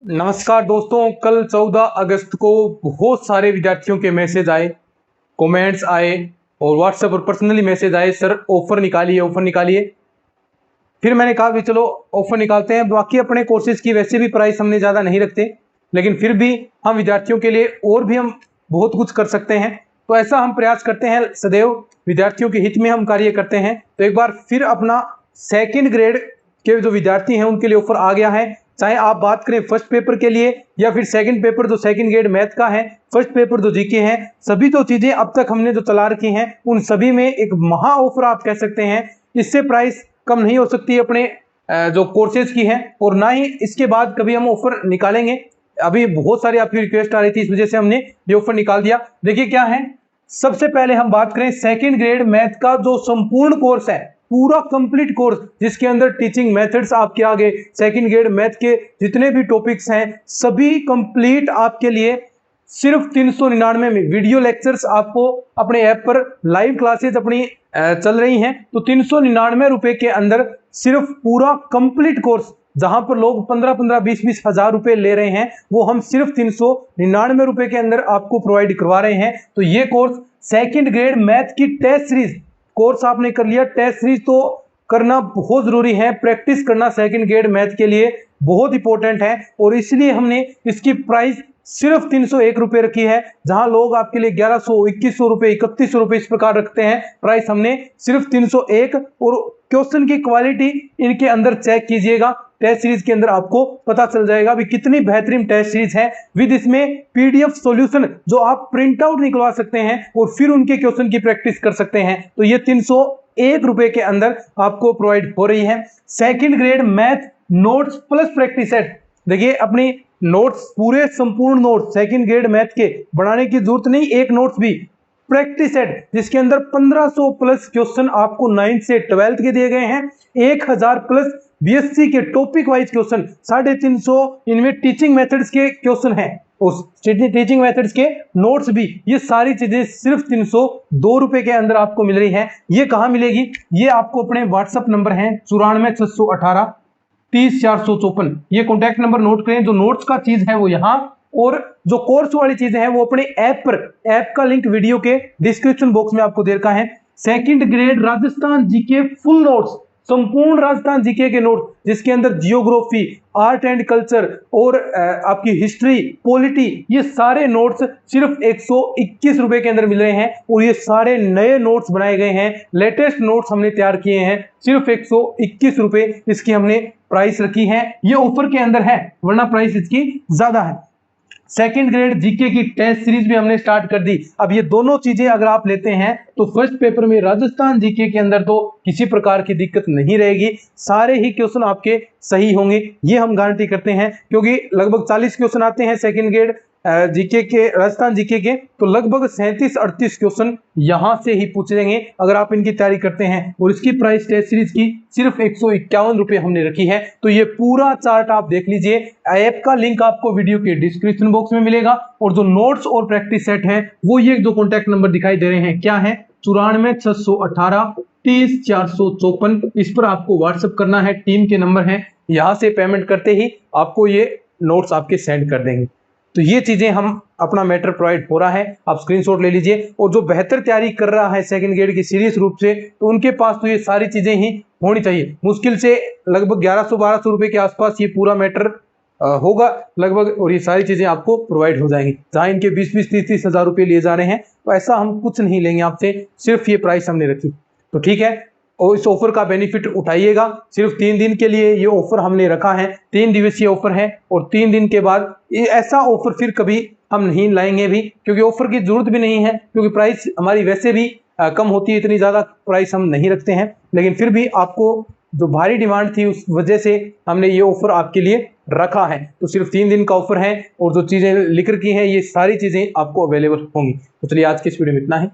नमस्कार दोस्तों, कल 14 अगस्त को बहुत सारे विद्यार्थियों के मैसेज आए, कमेंट्स आए और व्हाट्सएप पर पर्सनली मैसेज आए, सर ऑफर निकालिए ऑफर निकालिए। फिर मैंने कहा भी चलो ऑफर निकालते हैं। बाकी अपने कोर्सेज की वैसे भी प्राइस हमने ज़्यादा नहीं रखते, लेकिन फिर भी हम विद्यार्थियों के लिए और भी हम बहुत कुछ कर सकते हैं। तो ऐसा हम प्रयास करते हैं, सदैव विद्यार्थियों के हित में हम कार्य करते हैं। तो एक बार फिर अपना सेकेंड ग्रेड के जो विद्यार्थी हैं उनके लिए ऑफर आ गया है। चाहे आप बात करें फर्स्ट पेपर के लिए या फिर सेकंड पेपर जो सेकंड ग्रेड मैथ का है, फर्स्ट पेपर जो जीके है, सभी तो चीजें अब तक हमने जो चला रखी हैं उन सभी में एक महा ऑफर आप कह सकते हैं। इससे प्राइस कम नहीं हो सकती अपने जो कोर्सेज की है, और ना ही इसके बाद कभी हम ऑफर निकालेंगे। अभी बहुत सारी आपकी रिक्वेस्ट आ रही थी, इस वजह से हमने ये ऑफर निकाल दिया। देखिए क्या है, सबसे पहले हम बात करें सेकंड ग्रेड मैथ का जो संपूर्ण कोर्स है, पूरा कंप्लीट कोर्स जिसके अंदर टीचिंग मेथड्स आपके आगे सेकंड ग्रेड मैथ के जितने भी टॉपिक्स हैं सभी कंप्लीट आपके लिए सिर्फ 399 में। वीडियो लेक्चर्स आपको अपने ऐप पर लाइव क्लासेस अपनी चल रही हैं, तो 399 रुपए के अंदर सिर्फ पूरा कंप्लीट कोर्स, जहां पर लोग 15-15, 20-20 हजार रुपए ले रहे हैं, वो हम सिर्फ 399 रुपए के अंदर आपको प्रोवाइड करवा रहे हैं। तो ये कोर्स सेकंड ग्रेड मैथ की टेस्ट सीरीज कोर्स आपने कर लिया। टेस्ट सीरीज तो करना बहुत जरूरी है, प्रैक्टिस करना सेकंड ग्रेड मैथ के लिए बहुत इंपॉर्टेंट है, और इसलिए हमने इसकी प्राइस सिर्फ 301 रुपए रखी है। जहां लोग आपके लिए 1100, 2100 रुपए, 3100 रुपए इस प्रकार रखते हैं, प्राइस हमने सिर्फ 301। और क्वेश्चन की क्वालिटी इनके अंदर चेक कीजिएगा, टेस्ट सीरीज के अंदर आपको पता चल जाएगा भी कितनी बेहतरीन टेस्ट सीरीज है। विद इसमें पीडीएफ सॉल्यूशन जो आप प्रिंट आउट निकलवा सकते हैं और फिर उनके क्वेश्चन की प्रैक्टिस कर सकते हैं। तो ये 301 रुपए के अंदर आपको प्रोवाइड हो रही है second grade math notes plus practice set. देखिए अपनी नोट्स, पूरे संपूर्ण नोट्स सेकंड ग्रेड मैथ के बनाने की जरूरत नहीं, एक नोट्स भी प्रैक्टिस सेट जिसके अंदर 1500 प्लस क्वेश्चन आपको 9th से 12th के दिए गए हैं, 1000 प्लस बीएससी के टॉपिक वाइज क्वेश्चन, 350 इनमें टीचिंग मेथड्स के क्वेश्चन हैं, उस टीचिंग मेथड्स के नोट्स भी। ये सारी चीजें सिर्फ 302 रुपए के अंदर आपको मिल रही है। ये कहां मिलेगी? ये आपको अपने व्हाट्सएप नंबर है 94 618 30 454, ये कॉन्टैक्ट नंबर नोट करें। जो नोट्स का चीज है वो यहाँ, और जो कोर्स वाली चीजें हैं वो अपने ऐप पर, ऐप का लिंक वीडियो के डिस्क्रिप्शन बॉक्स में आपको दे रखा है। Second grade Rajasthan GK full notes, संपूर्ण राजस्थान जीके के नोट्स जिसके अंदर जियोग्राफी, आर्ट एंड कल्चर और आपकी हिस्ट्री, पॉलिटी, ये सारे नोट्स सिर्फ 121 रुपए के अंदर मिल रहे हैं। और ये सारे नए नोट्स बनाए गए हैं, लेटेस्ट नोट्स हमने तैयार किए हैं, सिर्फ 121 रुपए इसकी हमने प्राइस रखी है। ये ऑफर के अंदर है, वरना प्राइस इसकी ज्यादा है। सेकंड ग्रेड जीके की टेस्ट सीरीज भी हमने स्टार्ट कर दी। अब ये दोनों चीजें अगर आप लेते हैं तो फर्स्ट पेपर में राजस्थान जीके के अंदर तो किसी प्रकार की दिक्कत नहीं रहेगी, सारे ही क्वेश्चन आपके सही होंगे, ये हम गारंटी करते हैं। क्योंकि लगभग 40 क्वेश्चन आते हैं सेकंड ग्रेड जीके के, राजस्थान जीके के, तो लगभग 37-38 क्वेश्चन यहां से ही पूछ लेंगे अगर आप इनकी तैयारी करते हैं। और इसकी प्राइस टेस्ट सीरीज की सिर्फ 151 रुपए हमने रखी है। तो ये पूरा चार्ट आप देख लीजिए, ऐप का लिंक आपको वीडियो के डिस्क्रिप्शन बॉक्स में मिलेगा, और जो नोट्स और प्रैक्टिस सेट है वो ये जो कॉन्टैक्ट नंबर दिखाई दे रहे हैं क्या है, 94 618 30 454, इस पर आपको व्हाट्सएप करना है, टीम के नंबर है, यहां से पेमेंट करते ही आपको ये नोट्स आपके सेंड कर देंगे। तो ये चीजें हम अपना मैटर प्रोवाइड हो रहा है, आप स्क्रीनशॉट ले लीजिए। और जो बेहतर तैयारी कर रहा है सेकंड ग्रेड की सीरियस रूप से, तो उनके पास तो ये सारी चीजें ही होनी चाहिए। मुश्किल से लगभग 1100-1200 रुपए के आसपास ये पूरा मैटर होगा लगभग, और ये सारी चीजें आपको प्रोवाइड हो जाएंगी। जहां इनके 20-20, 30-30 हजार रुपए लिए जा रहे हैं, तो ऐसा हम कुछ नहीं लेंगे आपसे, सिर्फ ये प्राइस हमने रखी। तो ठीक है, और इस ऑफर का बेनिफिट उठाइएगा। सिर्फ 3 दिन के लिए ये ऑफर हमने रखा है, 3 दिवसीय ऑफर है, और 3 दिन के बाद ऐसा ऑफर फिर कभी हम नहीं लाएंगे भी, क्योंकि ऑफर की जरूरत भी नहीं है, क्योंकि प्राइस हमारी वैसे भी कम होती है, इतनी ज्यादा प्राइस हम नहीं रखते हैं। लेकिन फिर भी आपको जो भारी डिमांड थी उस वजह से हमने ये ऑफर आपके लिए रखा है। तो सिर्फ 3 दिन का ऑफर है, और जो चीजें लिख रखी हैं ये सारी चीजें आपको अवेलेबल होंगी। तो चलिए आज की इस वीडियो में इतना ही।